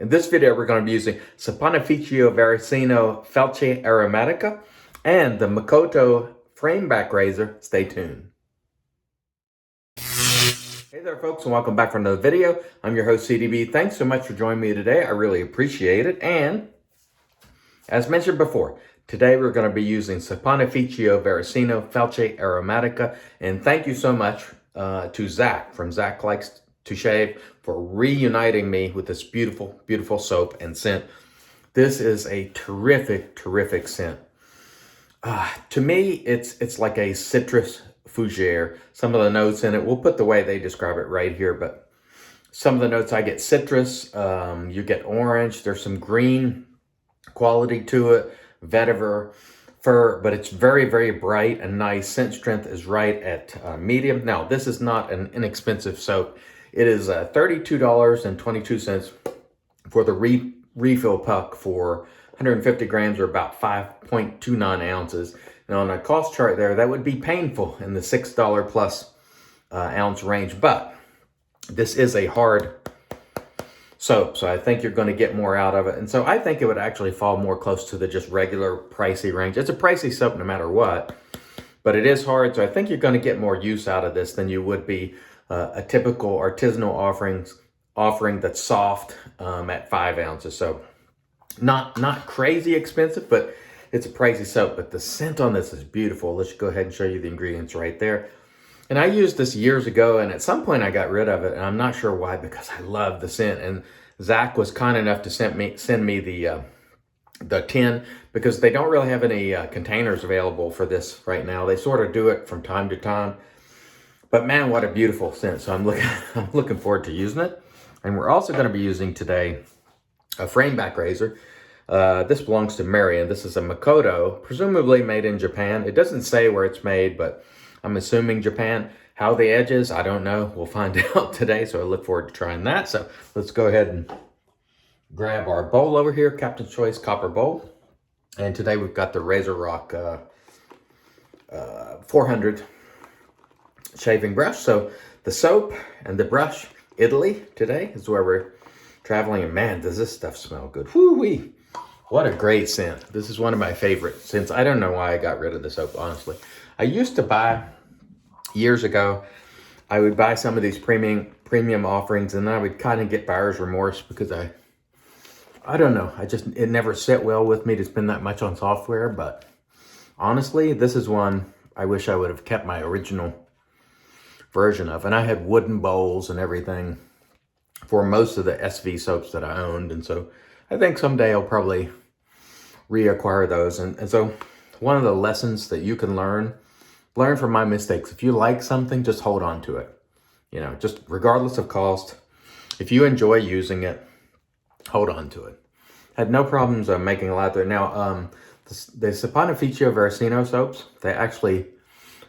In this video, we're going to be using Saponificio Varesino Felce Aromatica and the Makoto frame back razor. Stay tuned. Hey there folks, and welcome back for another video. I'm your host CDB. Thanks so much for joining me today. I really appreciate it. And as mentioned before, today we're going to be using Saponificio Varesino Felce Aromatica. And thank you so much to Zach from Zach Likes to Shave for reuniting me with this beautiful, beautiful soap and scent. This is a terrific, terrific scent. To me, it's like a citrus fougere. Some of the notes in it, we'll put the way they describe it right here, but some of the notes I get citrus, you get orange, there's some green quality to it, Vetyver, fir, but it's very, very bright and nice. Scent strength is right at medium. Now, this is not an inexpensive soap. It is $32.22 for the refill puck for 150 grams or about 5.29 ounces. And on a cost chart there, that would be painful in the $6 plus ounce range. But this is a hard soap, so I think you're going to get more out of it. And so I think it would actually fall more close to the just regular pricey range. It's a pricey soap no matter what, but it is hard. So I think you're going to get more use out of this than you would be a typical artisanal offering that's soft at 5 ounces. So not crazy expensive, but it's a pricey soap. But the scent on this is beautiful. Let's go ahead and show you the ingredients right there. And I used this years ago, and at some point I got rid of it, and I'm not sure why, because I love the scent. And Zach was kind enough to send me the tin, because they don't really have any containers available for this right now. They sort of do it from time to time. But man, what a beautiful scent. So I'm looking forward to using it. And we're also going to be using today a frame back razor. This belongs to Marion. This is a Makoto, presumably made in Japan. It doesn't say where it's made, but I'm assuming Japan. How the edge is, I don't know. We'll find out today, so I look forward to trying that. So let's go ahead and grab our bowl over here, Captain's Choice Copper Bowl. And today we've got the RazoRock 400 shaving brush. So the soap and the brush, Italy today is where we're traveling. And man, does this stuff smell good. Whoo-wee. What a great scent. This is one of my favorite scents. I don't know why I got rid of the soap, honestly. I used to buy, years ago, I would buy some of these premium offerings, and then I would kind of get buyer's remorse because I don't know. It never sit well with me to spend that much on software. But honestly, this is one I wish I would have kept my original version of. And I had wooden bowls and everything for most of the SV soaps that I owned. And so I think someday I'll probably reacquire those. And so one of the lessons that you can learn from my mistakes. If you like something, just hold on to it. You know, just regardless of cost. If you enjoy using it, hold on to it. Had no problems making a lather. Now, the Saponificio Varesino soaps, they actually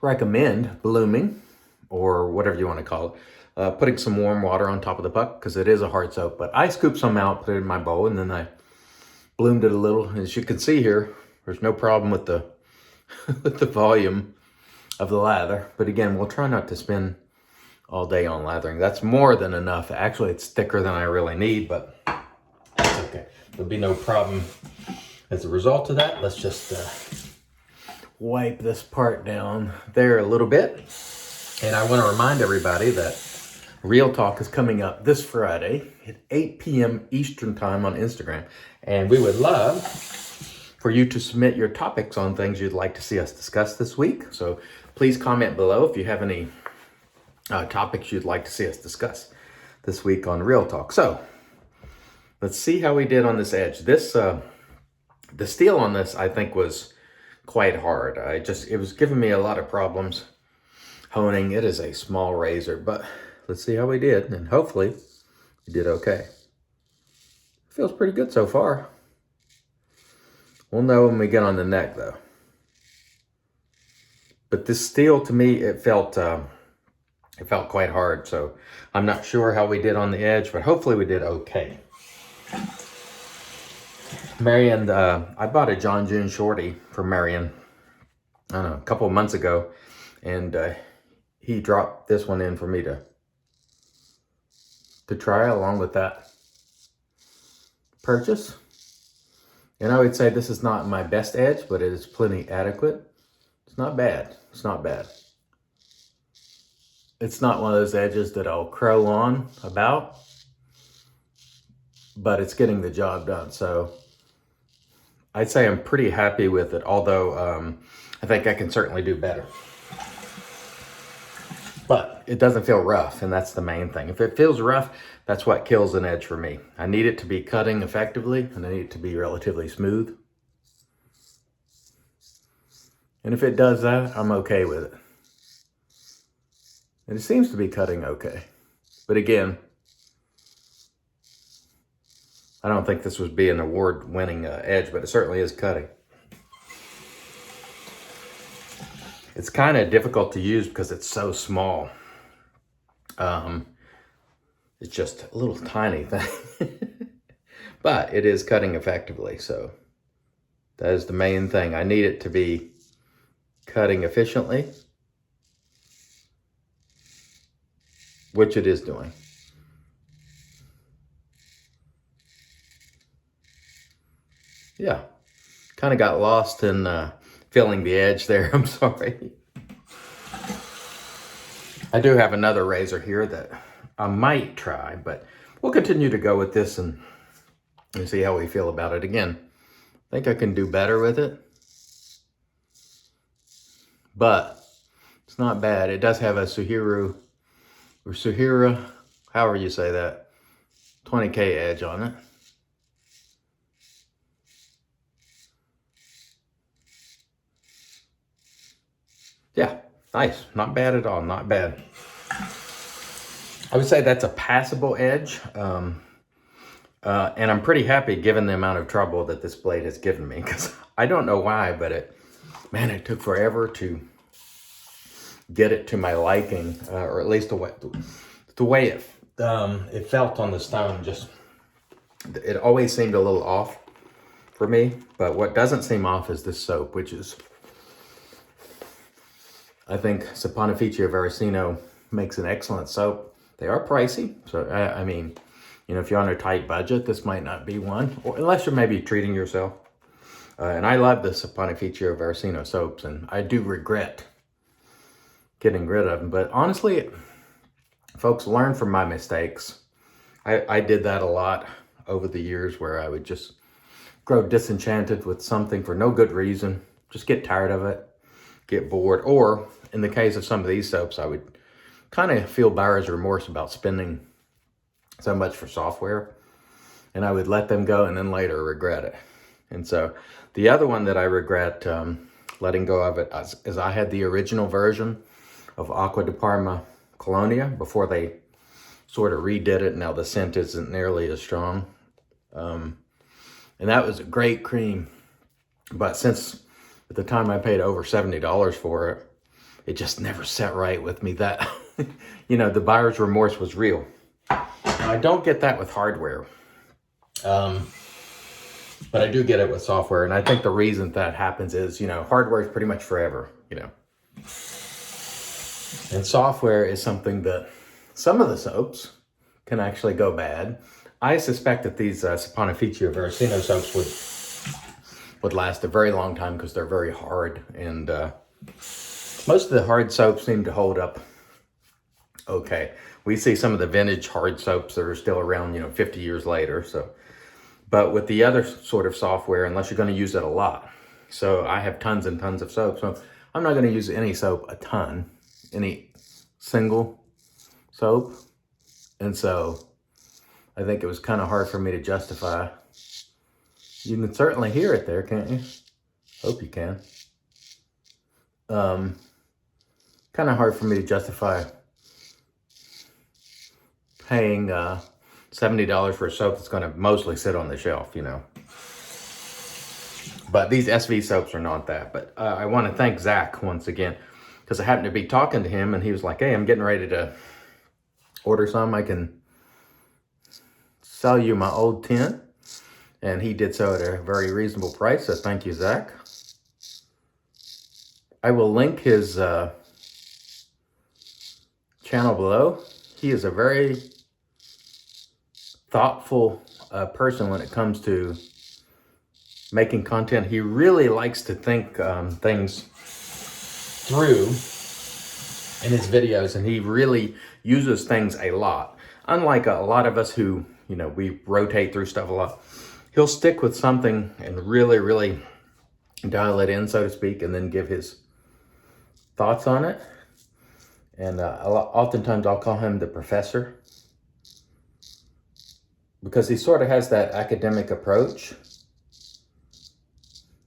recommend blooming, or whatever you want to call it, putting some warm water on top of the puck, because it is a hard soap. But I scooped some out, put it in my bowl, and then I bloomed it a little. As you can see here, there's no problem with the with the volume of the lather. But again, we'll try not to spend all day on lathering. That's more than enough. Actually, it's thicker than I really need, but that's okay. There'll be no problem as a result of that. Let's just wipe this part down there a little bit. And I want to remind everybody that Real Talk is coming up this Friday at 8 p.m. Eastern Time on Instagram. And we would love for you to submit your topics on things you'd like to see us discuss this week. So please comment below if you have any topics you'd like to see us discuss this week on Real Talk. So let's see how we did on this edge. This the steel on this, I think, was quite hard. It was giving me a lot of problems honing. It is a small razor, but let's see how we did, and hopefully we did okay. Feels pretty good so far. We'll know when we get on the neck, though. But this steel, to me, it felt quite hard, so I'm not sure how we did on the edge, but hopefully we did okay. Marion, I bought a John June Shorty from Marion, I don't know, a couple of months ago, and he dropped this one in for me to try along with that purchase. And I would say this is not my best edge, but it is plenty adequate. It's not bad. It's not bad. It's not one of those edges that I'll crow on about, but it's getting the job done. So I'd say I'm pretty happy with it, although I think I can certainly do better. But it doesn't feel rough, and that's the main thing. If it feels rough, that's what kills an edge for me. I need it to be cutting effectively, and I need it to be relatively smooth. And if it does that, I'm okay with it. And it seems to be cutting okay. But again, I don't think this would be an award-winning edge, but it certainly is cutting. It's kind of difficult to use because it's so small. It's just a little tiny thing. But it is cutting effectively, so that is the main thing. I need it to be cutting efficiently, which it is doing. Yeah, kind of got lost in filling the edge there. I'm sorry. I do have another razor here that I might try, but we'll continue to go with this and see how we feel about it. Again, I think I can do better with it, but it's not bad. It does have a Suhira, however you say that, 20K edge on it. Yeah, nice. Not bad at all. Not bad. I would say that's a passable edge. And I'm pretty happy given the amount of trouble that this blade has given me, because I don't know why, but it took forever to get it to my liking, or at least the way it felt on the stone. Just, it always seemed a little off for me. But what doesn't seem off is this soap, which is, I think Saponificio Varesino makes an excellent soap. They are pricey, so I mean, you know, if you're on a tight budget, this might not be one, or unless you're maybe treating yourself. And I love the Saponificio Varesino soaps, and I do regret getting rid of them. But honestly, folks, learn from my mistakes. I did that a lot over the years, where I would just grow disenchanted with something for no good reason, just get tired of it, get bored, or in the case of some of these soaps, I would kind of feel buyer's remorse about spending so much for software, and I would let them go and then later regret it. And so the other one that I regret letting go of it is I had the original version of Acqua di Parma Colonia before they sort of redid it. Now the scent isn't nearly as strong. And that was a great cream. But since at the time I paid over $70 for it, it just never set right with me. That, you know, the buyer's remorse was real. I don't get that with hardware. But I do get it with software. And I think the reason that happens is, you know, hardware is pretty much forever, you know. And software is something that some of the soaps can actually go bad. I suspect that these Saponificio Varesino soaps would last a very long time because they're very hard. And most of the hard soaps seem to hold up okay. We see some of the vintage hard soaps that are still around, you know, 50 years later. So, but with the other sort of software, unless you're going to use it a lot. So I have tons and tons of soap. So I'm not going to use any soap a ton, any single soap. And so I think it was kind of hard for me to justify. You can certainly hear it there, can't you? Hope you can. Kind of hard for me to justify paying $70 for a soap that's going to mostly sit on the shelf, you know. But these SV soaps are not that. But I want to thank Zach once again, because I happened to be talking to him, and he was like, hey, I'm getting ready to order some. I can sell you my old tin. And he did so at a very reasonable price, so thank you, Zach. I will link his channel below. He is a very thoughtful person when it comes to making content. He really likes to think things through in his videos, and he really uses things a lot. Unlike a lot of us who, you know, we rotate through stuff a lot, he'll stick with something and really dial it in, so to speak, and then give his thoughts on it. And oftentimes I'll call him the professor, because he sort of has that academic approach.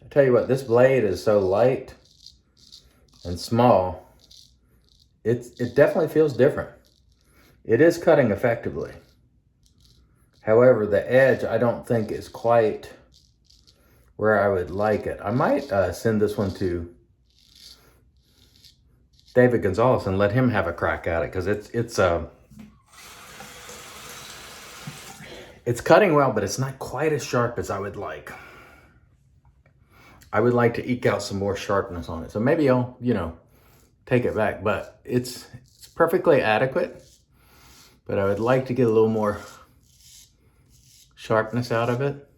I tell you what, this blade is so light and small, it definitely feels different. It is cutting effectively. However, the edge I don't think is quite where I would like it. I might send this one to David Gonzalez and let him have a crack at it, because it's cutting well, but it's not quite as sharp as I would like. I would like to eke out some more sharpness on it. So maybe I'll, you know, take it back, but it's perfectly adequate. But I would like to get a little more sharpness out of it.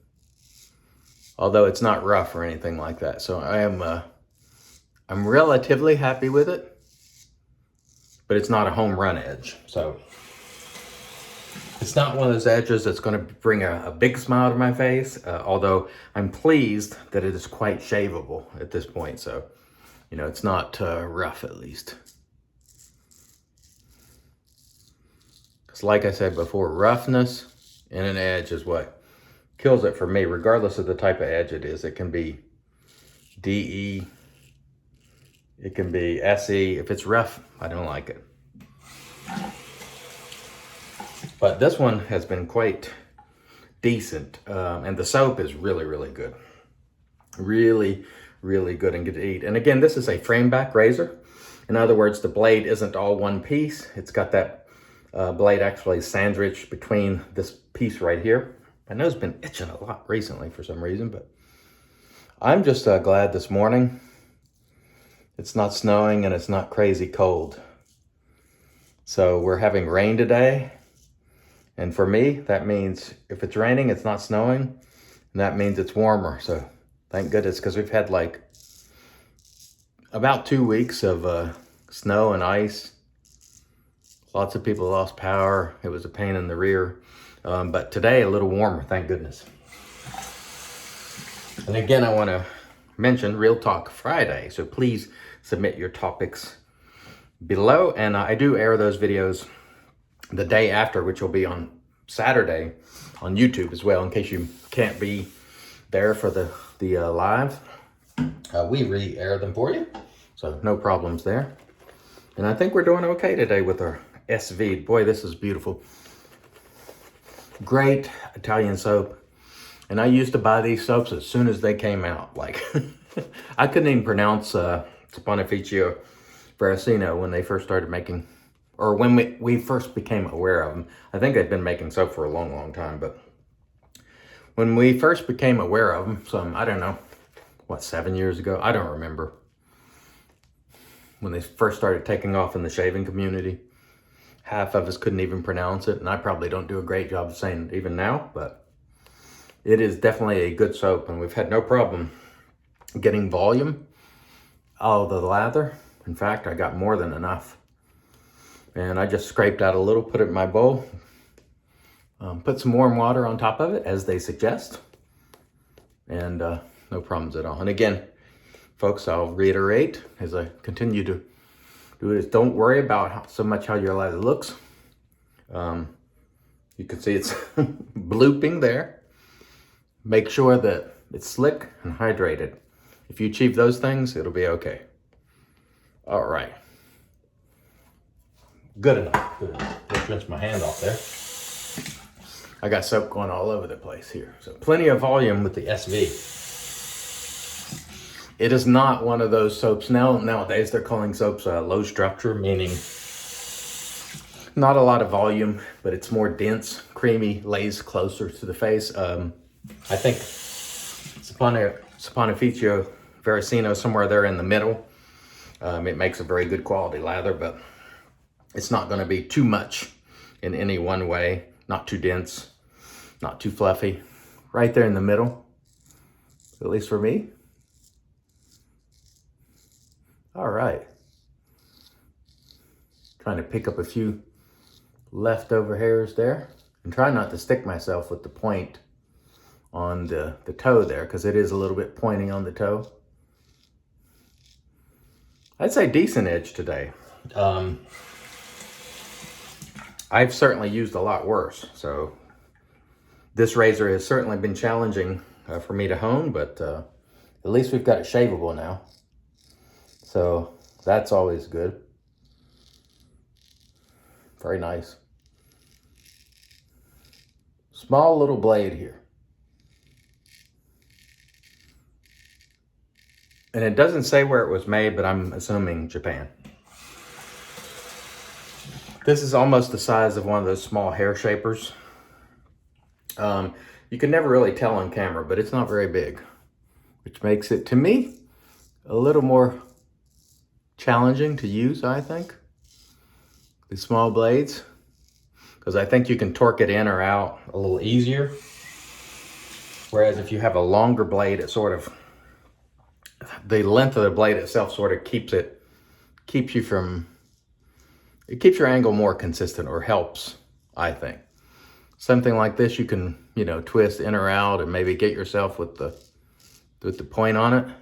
Although it's not rough or anything like that. So I'm relatively happy with it, but it's not a home run edge. So it's not one of those edges that's going to bring a big smile to my face, although I'm pleased that it is quite shaveable at this point. So, you know, it's not rough, at least. Because like I said before, roughness in an edge is what kills it for me, regardless of the type of edge it is. It can be DE, it can be SE. If it's rough, I don't like it. But this one has been quite decent, and the soap is really good. Really good and good to eat. And again, this is a frame back razor. In other words, the blade isn't all one piece. It's got that blade actually sandwiched between this piece right here. My nose has been itching a lot recently for some reason, but I'm just glad this morning it's not snowing and it's not crazy cold. So we're having rain today. And for me, that means if it's raining, it's not snowing, and that means it's warmer. So thank goodness, because we've had like about 2 weeks of snow and ice. Lots of people lost power. It was a pain in the rear. But today, a little warmer, thank goodness. And again, I want to mention Real Talk Friday. So please submit your topics below. And I do air those videos the day after, which will be on Saturday on YouTube as well, in case you can't be there for the live. We re-air them for you, so no problems there. And I think we're doing okay today with our SV. Boy, this is beautiful. Great Italian soap. And I used to buy these soaps as soon as they came out. Like, I couldn't even pronounce Saponificio Varesino when they first started making, or when we first became aware of them. I think they'd been making soap for a long time, but when we first became aware of them, some, I don't know, what, 7 years ago? I don't remember. When they first started taking off in the shaving community, half of us couldn't even pronounce it, and I probably don't do a great job of saying it even now, but it is definitely a good soap, and we've had no problem getting volume out of the lather. In fact, I got more than enough. And I just scraped out a little, put it in my bowl, put some warm water on top of it, as they suggest, and no problems at all. And again, folks, I'll reiterate as I continue to do this, don't worry about so much how your lather looks. You can see it's blooping there. Make sure that it's slick and hydrated. If you achieve those things, it'll be okay. All right. Good enough. Good enough. Let's rinse my hand off there. I got soap going all over the place here. So plenty of volume with the SV. It is not one of those soaps. Nowadays they're calling soaps low structure, meaning not a lot of volume, but it's more dense, creamy, lays closer to the face. I think Saponificio Varesino, somewhere there in the middle. It makes a very good quality lather, but it's not going to be too much in any one way, not too dense. Not too fluffy. Right there in the middle, at least for me. All right. Trying to pick up a few leftover hairs there. And try not to stick myself with the point on the toe there, because it is a little bit pointing on the toe. I'd say decent edge today. I've certainly used a lot worse, so this razor has certainly been challenging for me to hone, but at least we've got it shaveable now. So that's always good. Very nice. Small little blade here. And it doesn't say where it was made, but I'm assuming Japan. This is almost the size of one of those small hair shapers. You can never really tell on camera, but it's not very big, which makes it, to me, a little more challenging to use, I think. The small blades, because I think you can torque it in or out a little easier. Whereas if you have a longer blade, it sort of, the length of the blade itself sort of keeps your angle more consistent, or helps, I think. Something like this, you can, you know, twist in or out and maybe get yourself with the point on it. A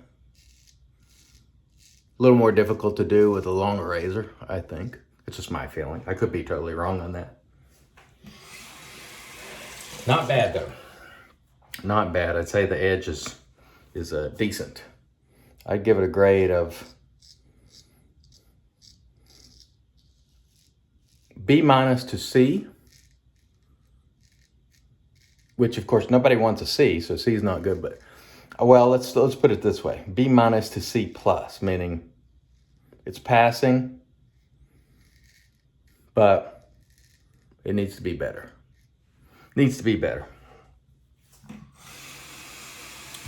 little more difficult to do with a longer razor, I think. It's just my feeling. I could be totally wrong on that. Not bad though. Not bad. I'd say the edge is decent. I'd give it a grade of B- to C, which of course nobody wants a C, so C is not good, but well, let's put it this way. B- to C plus, meaning it's passing, but it needs to be better. Needs to be better.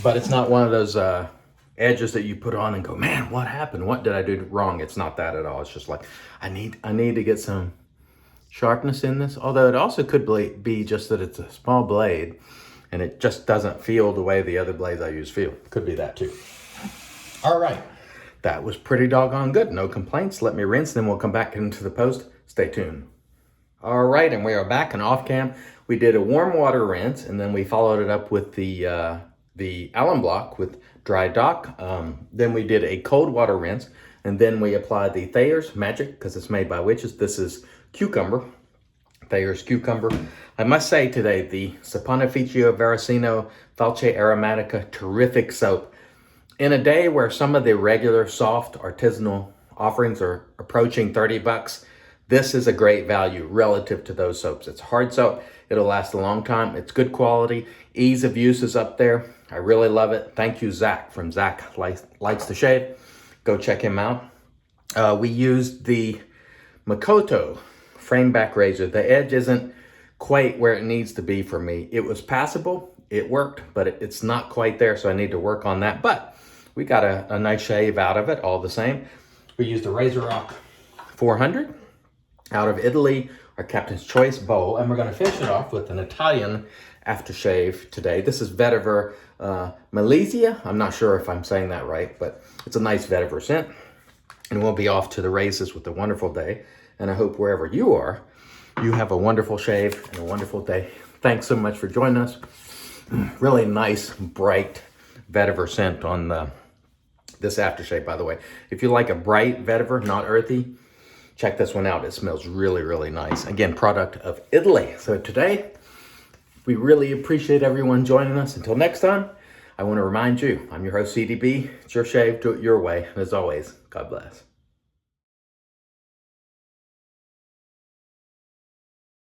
But it's not one of those edges that you put on and go, man, what happened? What did I do wrong? It's not that at all. It's just like, I need to get some sharpness in this. Although it also could be just that it's a small blade and it just doesn't feel the way the other blades I use feel. Could be that too. All right. That was pretty doggone good. No complaints. Let me rinse, then we'll come back into the post. Stay tuned. All right, and we are back and off cam. We did a warm water rinse, and then we followed it up with the alum block with dry dock. Then we did a cold water rinse, and then we applied the Thayer's Magic, because it's made by witches. This is cucumber, Thayer's cucumber. I must say today, the Saponificio Varesino Felce Aromatica, terrific soap. In a day where some of the regular soft artisanal offerings are approaching 30 bucks, this is a great value relative to those soaps. It's hard soap. It'll last a long time. It's good quality. Ease of use is up there. I really love it. Thank you, Zach, from Zach Likes to Shave. Go check him out. We used the Makoto frame back razor. The edge isn't quite where it needs to be for me. It was passable. It worked, but it's not quite there, so I need to work on that. But we got a nice shave out of it all the same. We used a RazoRock 400 out of Italy, our Captain's Choice bowl, and we're going to finish it off with an Italian aftershave today. This is Vetyver Malizia. I'm not sure if I'm saying that right, but it's a nice Vetyver scent. And we'll be off to the races with a wonderful day. And I hope wherever you are, you have a wonderful shave and a wonderful day. Thanks so much for joining us. Really nice, bright Vetyver scent on this aftershave, by the way. If you like a bright Vetyver, not earthy, check this one out. It smells really, really nice. Again, product of Italy. So today, we really appreciate everyone joining us. Until next time, I want to remind you, I'm your host, CDB. It's your shave, do it your way. And as always, God bless.